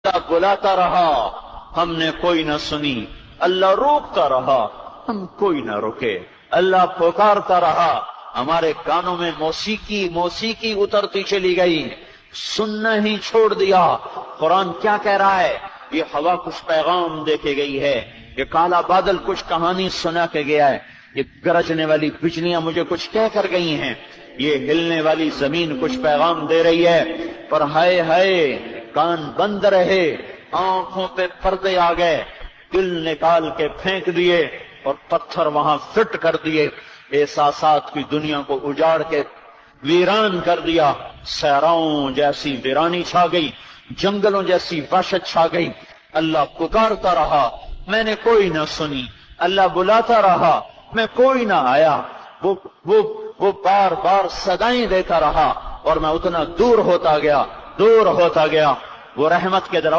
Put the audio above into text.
اللہ بلاتا رہا، ہم نے کوئی نہ سنی، اللہ روکتا رہا، ہم کوئی نہ رکے، اللہ پکارتا رہا، ہمارے کانوں میں موسیقی اترتی چلی گئی، سننا ہی چھوڑ دیا۔ قرآن کیا کہہ رہا ہے؟ یہ ہوا کچھ پیغام دے کے گئی ہے، یہ کالا بادل کچھ کہانی سنا کے گیا ہے، یہ گرجنے والی بجلیاں مجھے کچھ کہہ کر گئی ہیں، یہ ہلنے والی زمین کچھ پیغام دے رہی ہے، پر ہائے ہائے کان بند رہے، آنکھوں پہ پردے آ گئے، دل نکال کے پھینک دیے اور پتھر وہاں فٹ کر دیے، احساسات کی دنیا کو اجاڑ کے ویران کر دیا، صحراؤں جیسی ویرانی چھا گئی، جنگلوں جیسی وحشت چھا گئی۔ اللہ پکارتا رہا، میں نے کوئی نہ سنی، اللہ بلاتا رہا، میں کوئی نہ آیا، وہ بار بار صدائیں دیتا رہا اور میں اتنا دور ہوتا گیا، وہ رحمت کے دروازے